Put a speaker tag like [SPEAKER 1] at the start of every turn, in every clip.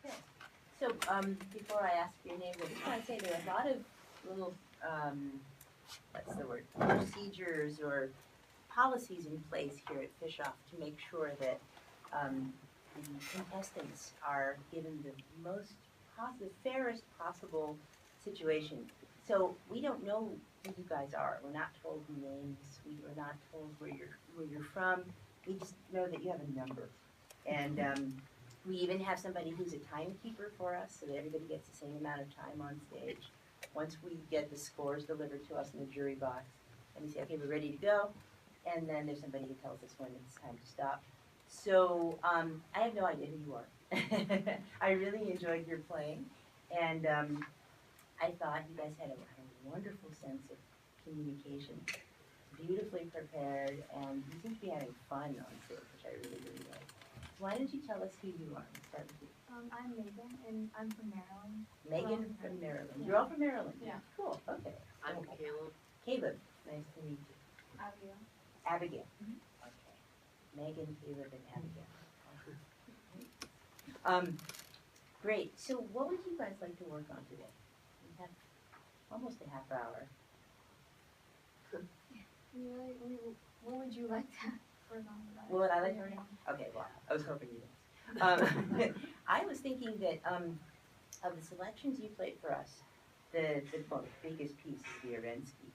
[SPEAKER 1] Okay. So before I ask your name, I just want to say there are a lot of little, what's the word, procedures or policies in place here at Fischoff to make sure that the contestants are given the most the fairest possible situation. So we don't know who you guys are. We're not told names. We're not told where you're from. We just know that you have a number, and we even have somebody who's a timekeeper for us, so that everybody gets the same amount of time on stage. Once we get the scores delivered to us in the jury box, and we say, okay, we're ready to go, and then there's somebody who tells us when it's time to stop. So I have no idea who you are. I really enjoyed your playing, and I thought you guys had a wonderful sense of communication, beautifully prepared, and you seem to be having fun on stage, which I really, really like. Why don't you tell us who you are? Let's start with you.
[SPEAKER 2] I'm Megan, and I'm from Maryland.
[SPEAKER 1] Megan from Maryland.
[SPEAKER 2] Yeah.
[SPEAKER 1] You're all from Maryland?
[SPEAKER 2] Yeah.
[SPEAKER 1] Cool, okay.
[SPEAKER 3] I'm Caleb.
[SPEAKER 1] Caleb, nice to meet you.
[SPEAKER 2] Abigail.
[SPEAKER 1] Abigail. Okay. Megan, Caleb, and Abigail. Great. So what would you guys like to work on today? We have almost a half hour.
[SPEAKER 2] What would you like to work on?
[SPEAKER 1] What would I like to work on? Okay, well, I was hoping you did. I was thinking that of the selections you played for us, the biggest piece is the Arensky,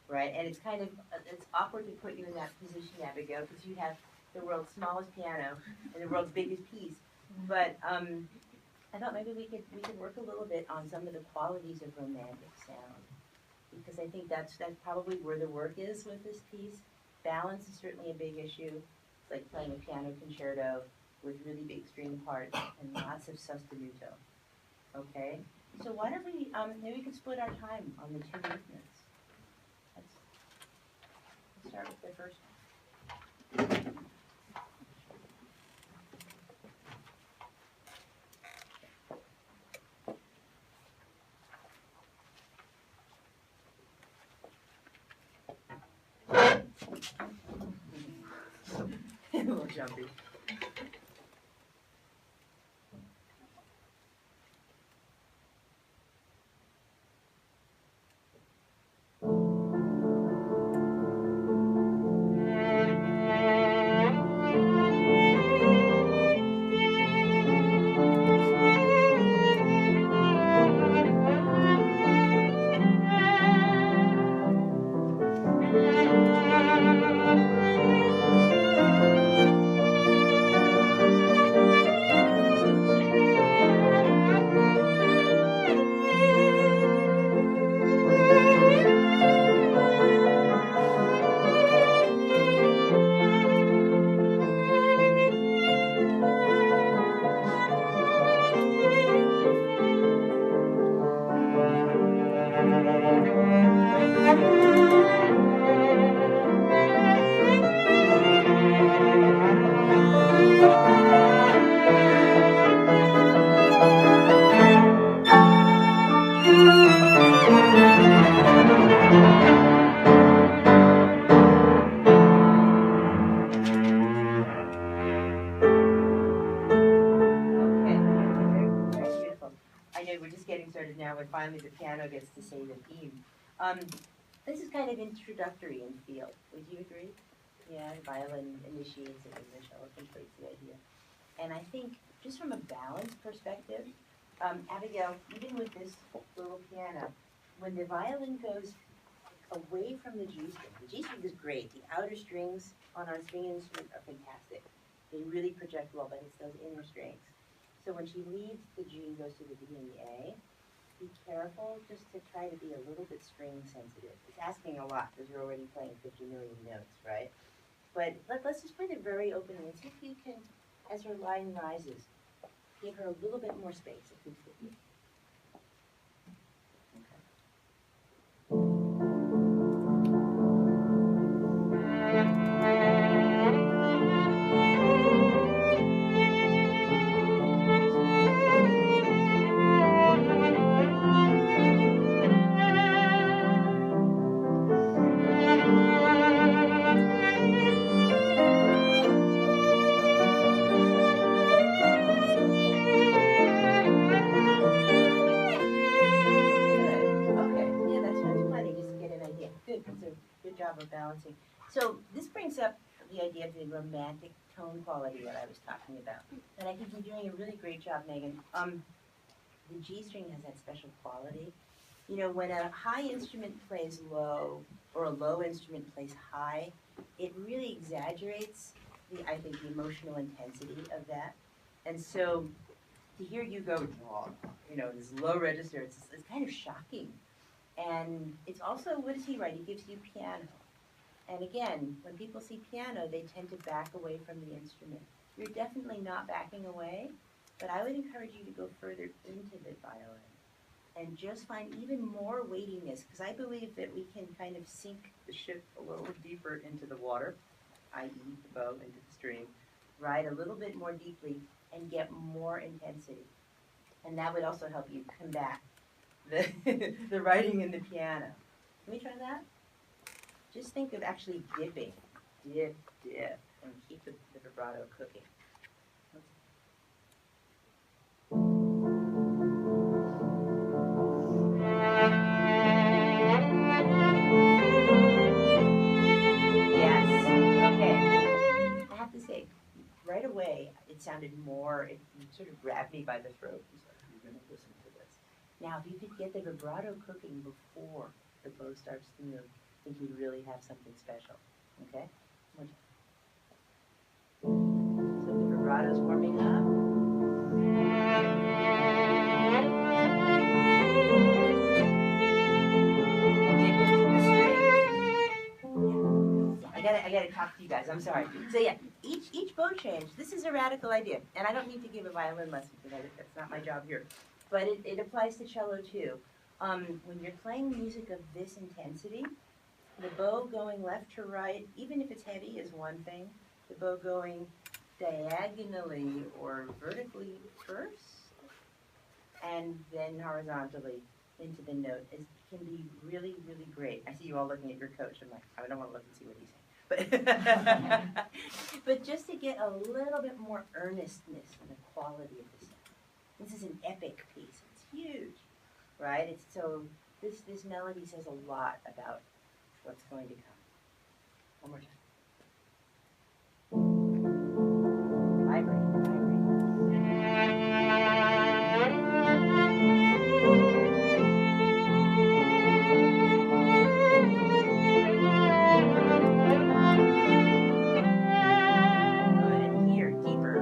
[SPEAKER 1] right? And it's kind of, it's awkward to put you in that position, Abigail, because you have the world's smallest piano and the world's biggest piece. But I thought maybe we could work a little bit on some of the qualities of romantic sound, because I think that's probably where the work is with this piece. Balance is certainly a big issue. It's like playing a piano concerto with really big string parts and lots of sostenuto. Okay, so why don't we maybe we could split our time on the two movements. Let's start with the first one. A little jumpy. Finally the piano gets to say the theme. This is kind of introductory in feel. Would you agree? Yeah, violin initiates it and the cello completes the idea. And I think just from a balance perspective, Abigail, even with this little piano, when the violin goes away from the G string is great. The outer strings on our string instrument are fantastic. They really project well, but it's those inner strings. So when she leaves the G and goes to the D and the A, be careful just to try to be a little bit string sensitive. It's asking a lot because you're already playing 50 million notes, right? But let's just play it very openly and see if you can, as her line rises, give her a little bit more space acoustically. idea of the romantic tone quality that I was talking about. And I think you're doing a really great job, Megan. The G string has that special quality. You know, when a high instrument plays low or a low instrument plays high, it really exaggerates I think, the emotional intensity of that. And so to hear you go, you know, this low register, it's kind of shocking. And it's also, what does he write? He gives you piano. And again, when people see piano, they tend to back away from the instrument. You're definitely not backing away, but I would encourage you to go further into the violin and just find even more weightiness, because I believe that we can kind of sink the ship a little deeper into the water, i.e. the bow into the string, ride a little bit more deeply and get more intensity. And that would also help you combat the writing in the piano. Can we try that? Just think of actually dipping, dip, dip, and keep the vibrato cooking. Yes, okay. I have to say, right away, it sounded more, it sort of grabbed me by the throat. It's like, you're going to listen to this. Now, if you could get the vibrato cooking before the bow starts to move, I think you'd really have something special. Okay? So the vibrato's warming up. Dip into the string. Yeah. I gotta talk to you guys. I'm sorry. So yeah, each bow change. This is a radical idea, and I don't need to give a violin lesson because that's not my job here. But it applies to cello too. When you're playing music of this intensity, the bow going left to right, even if it's heavy, is one thing. The bow going diagonally or vertically first, and then horizontally into the note can be really, really great. I see you all looking at your coach. I'm like, I don't want to look and see what he's saying. But just to get a little bit more earnestness in the quality of the sound. This is an epic piece. It's huge, right? So this melody says a lot about what's going to come. One more time. Vibrate, Good, and here, deeper.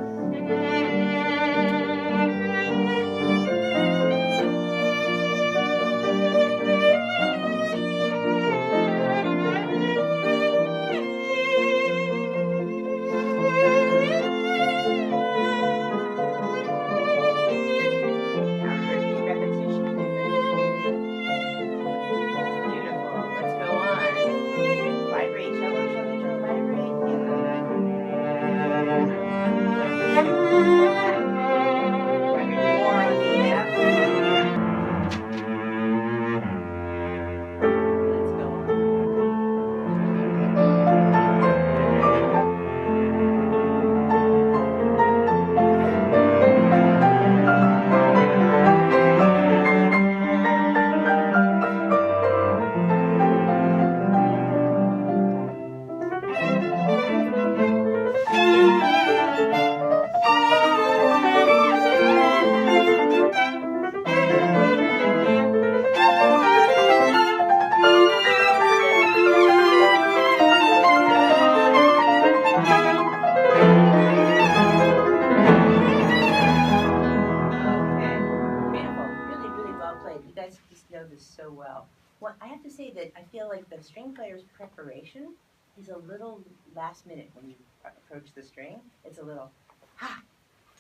[SPEAKER 1] So well. Well, I have to say that I feel like the string player's preparation is a little last minute when you approach the string. It's a little, ha!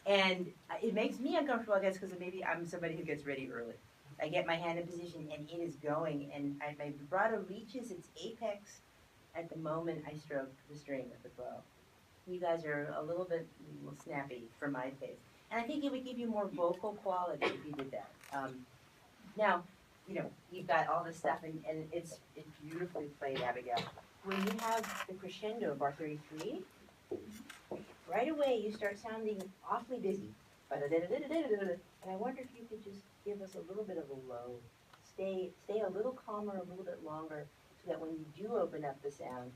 [SPEAKER 1] And it makes me uncomfortable, I guess, because maybe I'm somebody who gets ready early. I get my hand in position and it is going, and my vibrato reaches its apex at the moment I stroke the string with the bow. You guys are a little bit snappy for my taste. And I think it would give you more vocal quality if you did that. Now, you know, you've got all this stuff, and it's beautifully played, Abigail. When you have the crescendo of bar 33, right away you start sounding awfully busy. And I wonder if you could just give us a little bit of a low. Stay a little calmer, a little bit longer, so that when you do open up the sound,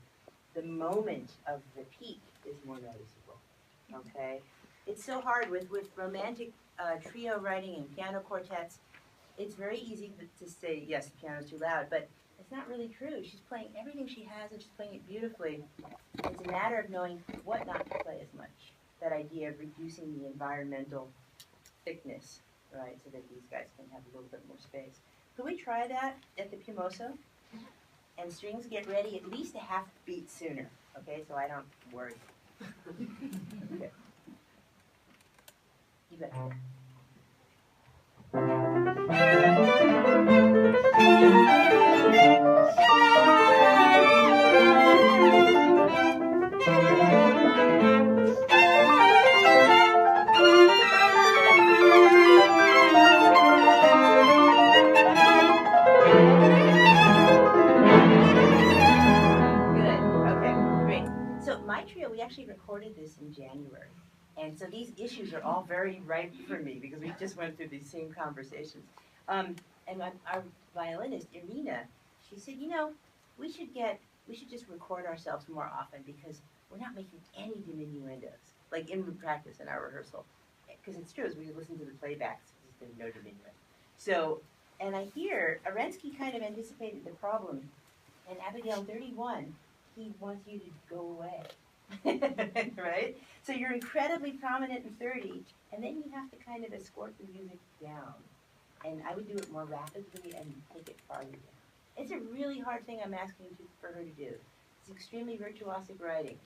[SPEAKER 1] the moment of the peak is more noticeable, okay? It's so hard with romantic trio writing and piano quartets. It's very easy to say, yes, the piano's too loud, but it's not really true. She's playing everything she has and she's playing it beautifully. It's a matter of knowing what not to play as much. That idea of reducing the environmental thickness, right, so that these guys can have a little bit more space. Could we try that at the Pimoso? And strings, get ready at least a half beat sooner, okay, so I don't worry. Okay. You got it. We actually recorded this in January, and so these issues are all very ripe for me because we just went through these same conversations. And our violinist Irina, she said, you know, we should just record ourselves more often because we're not making any diminuendos, like in practice in our rehearsal, because it's true as we listen to the playbacks, there's been no diminuendo. So, and I hear Arensky kind of anticipated the problem, and Abigail 31, he wants you to go away. Right? So you're incredibly prominent in 30, and then you have to kind of escort the music down. And I would do it more rapidly and take it farther down. It's a really hard thing I'm asking for her to do. It's extremely virtuosic writing,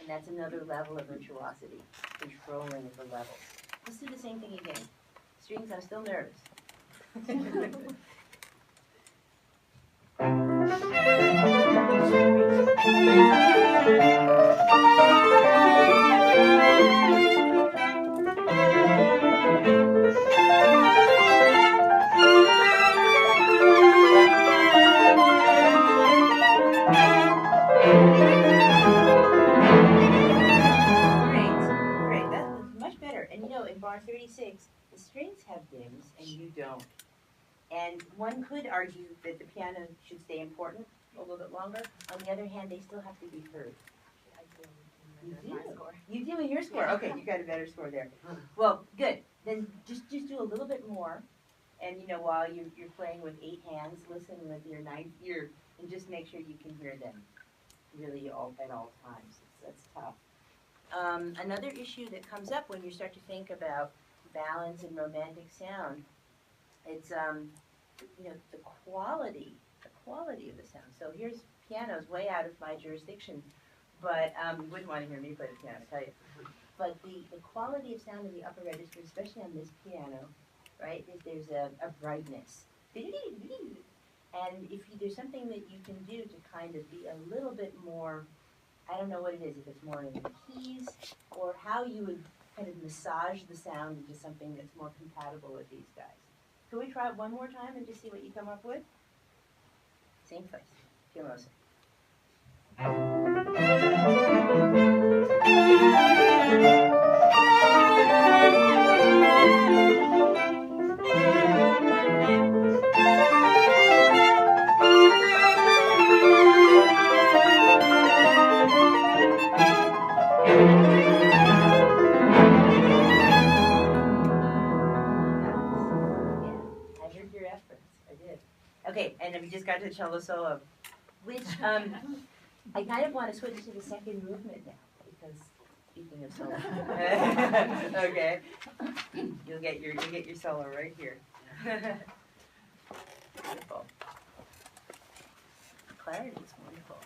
[SPEAKER 1] and that's another level of virtuosity, controlling the levels. Let's do the same thing again. Strings, I'm still nervous. Great, that's much better. And you know, in bar 36, the strings have dims and you don't. And one could argue that the piano should stay important a little bit longer. On the other hand, they still have to be heard. You do? You do in your score. Okay, you got a better score there. Well, good. Then just do a little bit more. And you know, while you're playing with 8 hands, listen with your 9th ear and just make sure you can hear them really at all times. That's tough. Another issue that comes up when you start to think about balance and romantic sound, it's you know, the quality of the sound. So here's piano's way out of my jurisdiction, but you wouldn't want to hear me play the piano, I tell you. But the quality of sound in the upper register, especially on this piano, right, there's a brightness. And if there's something that you can do to kind of be a little bit more, I don't know what it is, if it's more in the keys, or how you would kind of massage the sound into something that's more compatible with these guys. Can we try it one more time and just see what you come up with? Same place. Pimoso. Okay, and we just got to the cello solo, which I kind of want to switch to the second movement now, because speaking of solo, okay, you'll get your solo right here. Beautiful. Clarity is wonderful.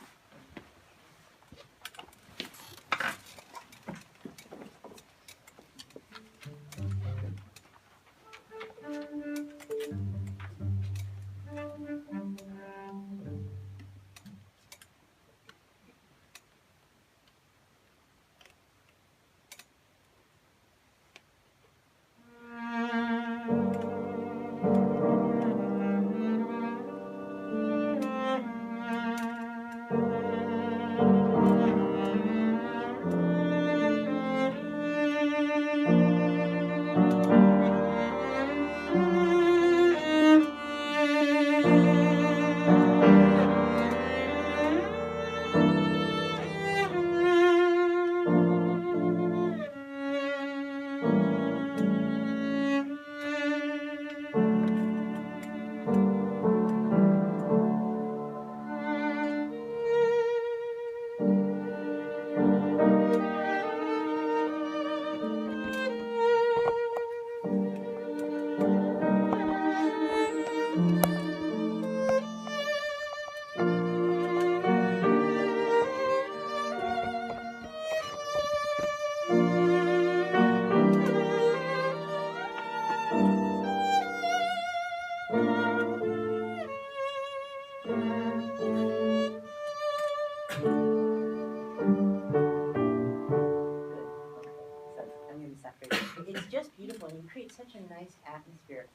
[SPEAKER 1] beautiful, and you create such a nice atmosphere.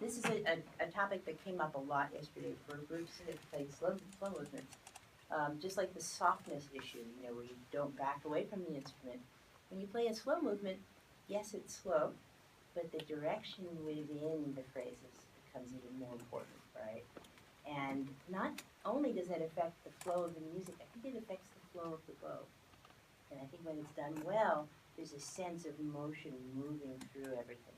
[SPEAKER 1] This is a topic that came up a lot yesterday for groups that play slow movements. Just like the softness issue, where you don't back away from the instrument. When you play a slow movement, yes, it's slow, but the direction within the phrases becomes even more important, right? And not only does that affect the flow of the music, I think it affects the flow of the bow. And I think when it's done well, there's a sense of motion moving through everything.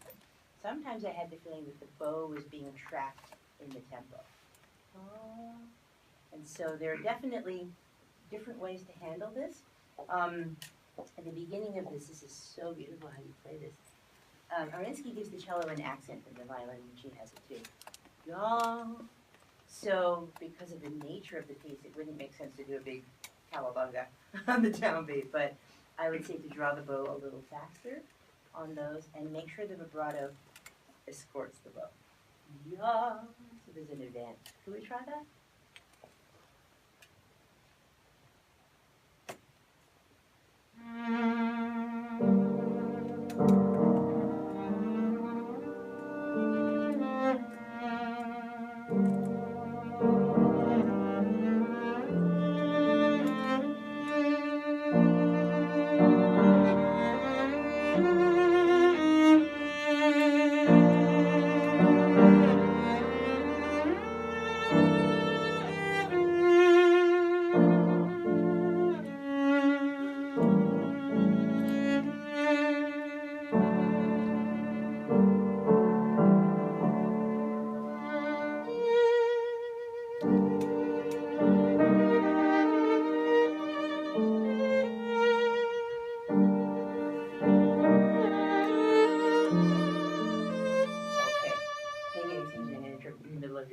[SPEAKER 1] Sometimes I had the feeling that the bow was being trapped in the tempo. And so there are definitely different ways to handle this. At the beginning of this is so beautiful how you play this. Arinsky gives the cello an accent and the violin, and she has it too. Yeah. So because of the nature of the piece, it wouldn't make sense to do a big cowabunga on the downbeat, but I would say to draw the bow a little faster on those and make sure the vibrato escorts the bow. Yeah. So there's an advance. Can we try that?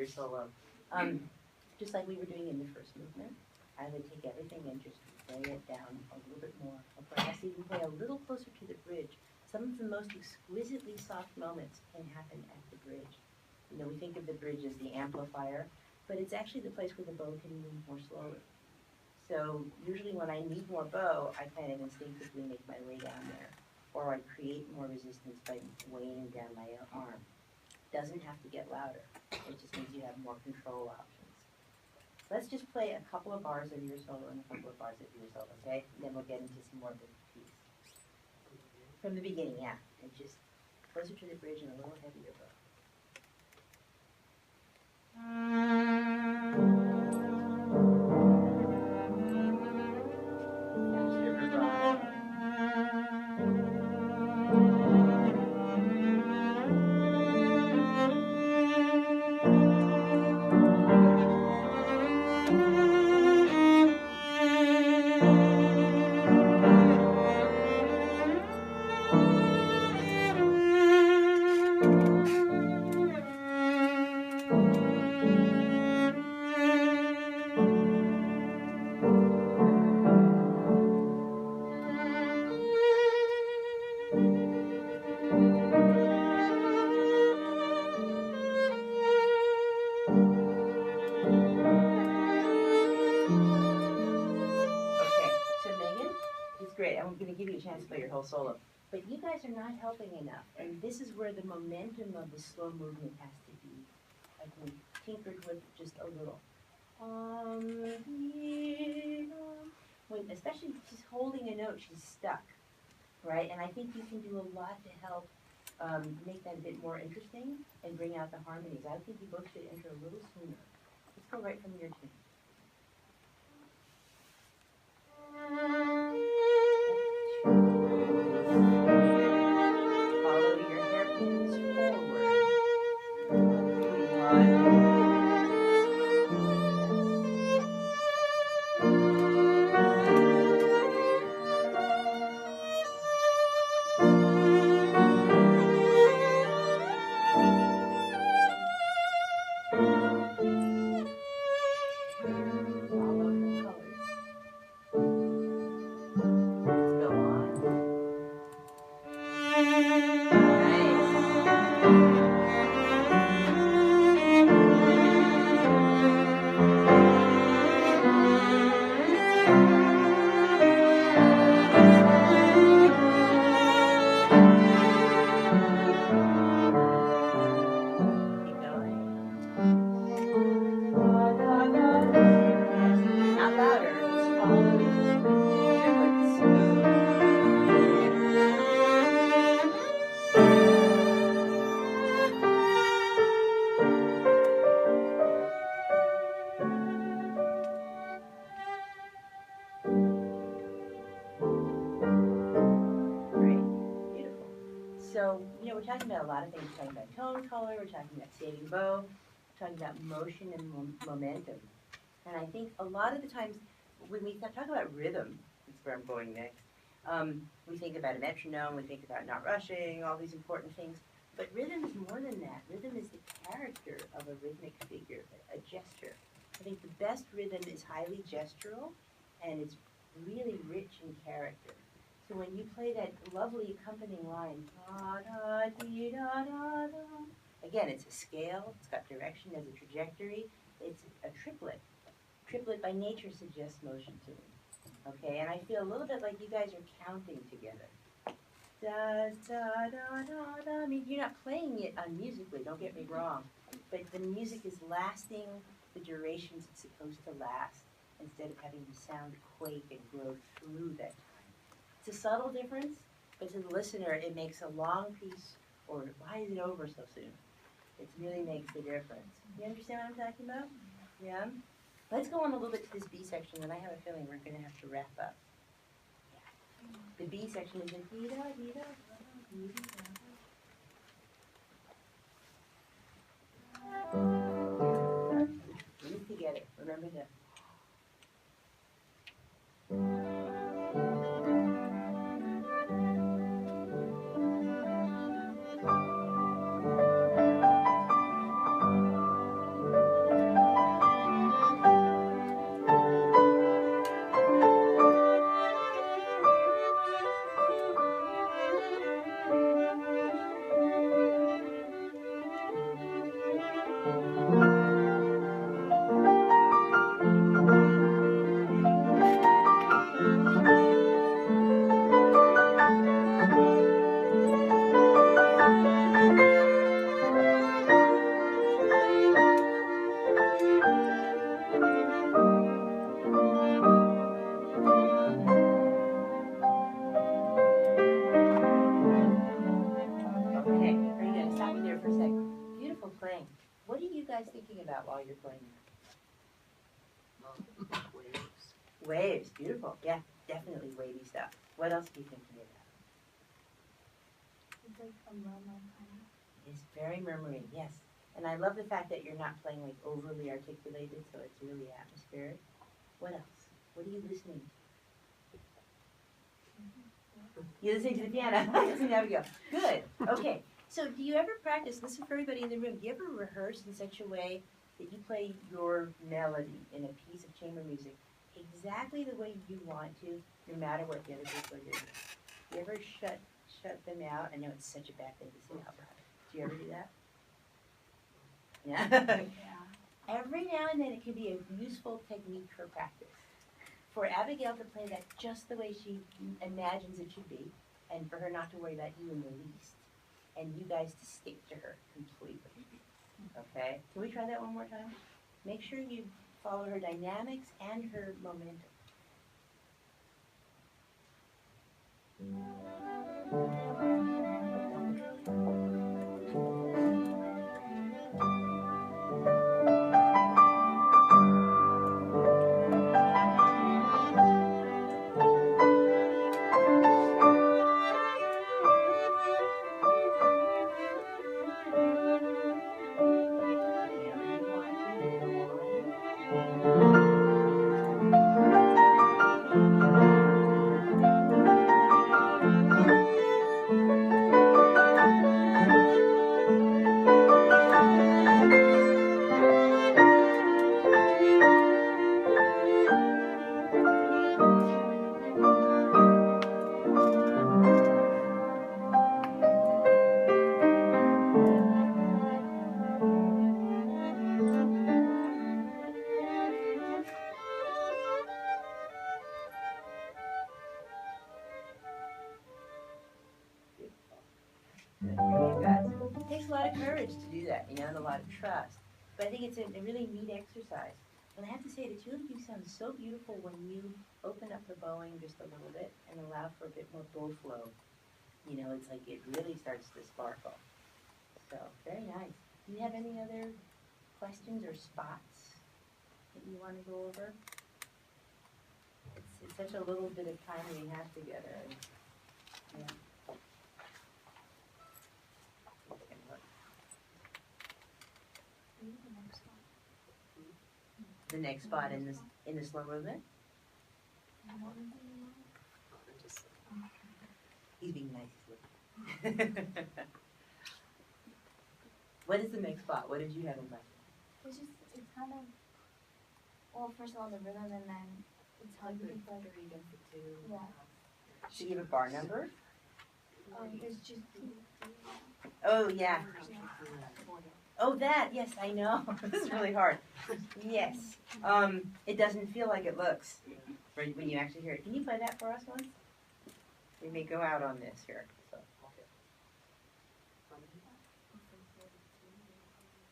[SPEAKER 1] Solo. Just like we were doing in the first movement, I would take everything and just lay it down a little bit more, or perhaps even play a little closer to the bridge. Some of the most exquisitely soft moments can happen at the bridge. We think of the bridge as the amplifier, but it's actually the place where the bow can move more slowly. So usually when I need more bow, I kind of instinctively make my way down there, or I create more resistance by weighing down my arm. Doesn't have to get louder. It just means you have more control options. Let's just play a couple of bars of your solo and a couple of bars of your solo, okay? And then we'll get into some more of the piece. From the beginning, yeah. And just closer to the bridge and a little heavier bow. Faster vibrato. I'm going to give you a chance to play your whole solo. But you guys are not helping enough. And this is where the momentum of the slow movement has to be, I think, tinkered with just a little. When, especially if she's holding a note, she's stuck, right? And I think you can do a lot to help make that a bit more interesting and bring out the harmonies. I think you both should enter a little sooner. Let's go right from your tune. Follow your hairpins forward. 1. Follow the colors. we're talking about a lot of things. We're talking about tone color, we're talking about saving bow, we're talking about motion and momentum. And I think a lot of the times when we talk about rhythm, that's where I'm going next, we think about a metronome, we think about not rushing, all these important things. But rhythm is more than that. Rhythm is the character of a rhythmic figure, a gesture. I think the best rhythm is highly gestural, and it's really rich in character. So when you play that lovely accompanying line, da da dee da da da, again, it's a scale, it's got direction as a trajectory, it's a triplet. Triplet by nature suggests motion to me. Okay, and I feel a little bit like you guys are counting together. Da da da da da. I mean, you're not playing it unmusically, don't get me wrong, but the music is lasting the durations it's supposed to last, instead of having the sound quake and grow through that time. It's a subtle difference, but to the listener, it makes a long piece, or why is it over so soon? It really makes a difference. You understand what I'm talking about? Yeah? Let's go on a little bit to this B section, and I have a feeling we're going to have to wrap up. The B section is a dee da dee da dee da. Breathe together. Remember that. Playing. What are you guys thinking about while you're playing?
[SPEAKER 3] Waves.
[SPEAKER 1] Waves, beautiful. Yeah, definitely wavy stuff. What else are you thinking about?
[SPEAKER 2] It's like a murmur kind of.
[SPEAKER 1] It's very murmuring, yes. And I love the fact that you're not playing like overly articulated, so it's really atmospheric. What else? What are you listening to? You're listening to the piano. There we go. Good. Okay. So do you ever practice, listen for everybody in the room, do you ever rehearse in such a way that you play your melody in a piece of chamber music exactly the way you want to, no matter what the other people are doing? Do you ever shut them out? I know it's such a bad thing to say out loud. Do you ever do that? Yeah.
[SPEAKER 2] Yeah.
[SPEAKER 1] Every now and then it can be a useful technique for practice. For Abigail to play that just the way she imagines it should be, and for her not to worry about you in the least. And you guys to stick to her completely. Okay? Can we try that one more time? Make sure you follow her dynamics and her momentum. It takes a lot of courage to do that, and a lot of trust. But I think it's a really neat exercise. And I have to say, the two of you sound so beautiful when you open up the bowing just a little bit and allow for a bit more bow flow. It's like it really starts to sparkle. So, very nice. Do you have any other questions or spots that you want to go over? It's such a little bit of time we have together. Yeah. the next spot in the slow movement? He's being nice. What is the next spot? What did you have in mind?
[SPEAKER 2] It's kind of, well, first of all, the rhythm, and then it's hard to like, yeah.
[SPEAKER 1] Should you give a bar number?
[SPEAKER 2] It's just,
[SPEAKER 1] Oh, yeah.
[SPEAKER 2] yeah.
[SPEAKER 1] Oh, that, yes, I know. This is really hard. Yes. It doesn't feel like it looks when you actually hear it. Can you play that for us once? We may go out on this here. So.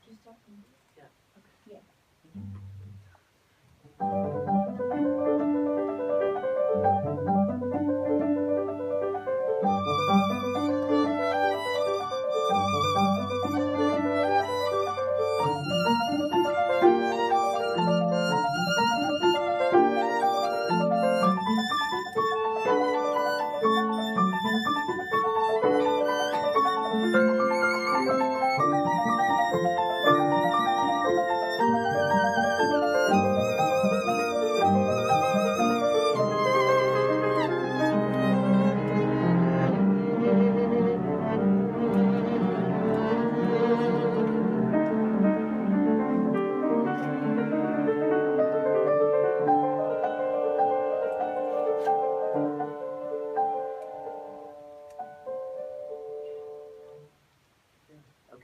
[SPEAKER 2] Just talking.
[SPEAKER 1] Yeah.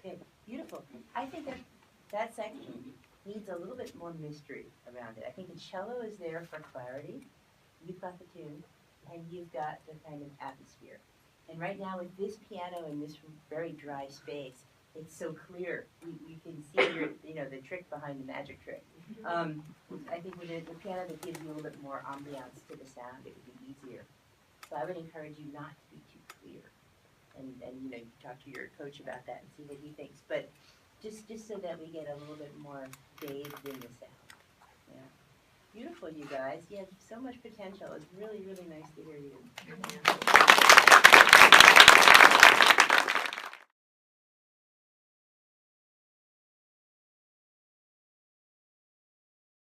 [SPEAKER 1] Okay, beautiful. I think that section needs a little bit more mystery around it. I think the cello is there for clarity. You've got the tune, and you've got the kind of atmosphere. And right now with this piano in this very dry space, it's so clear. You can see the trick behind the magic trick. I think with the piano that gives you a little bit more ambiance to the sound, it would be easier. So I would encourage you not to be too clear. And you talk to your coach about that and see what he thinks. But just so that we get a little bit more bathed in the sound. Yeah. Beautiful, you guys. You have so much potential. It's really, really nice to hear you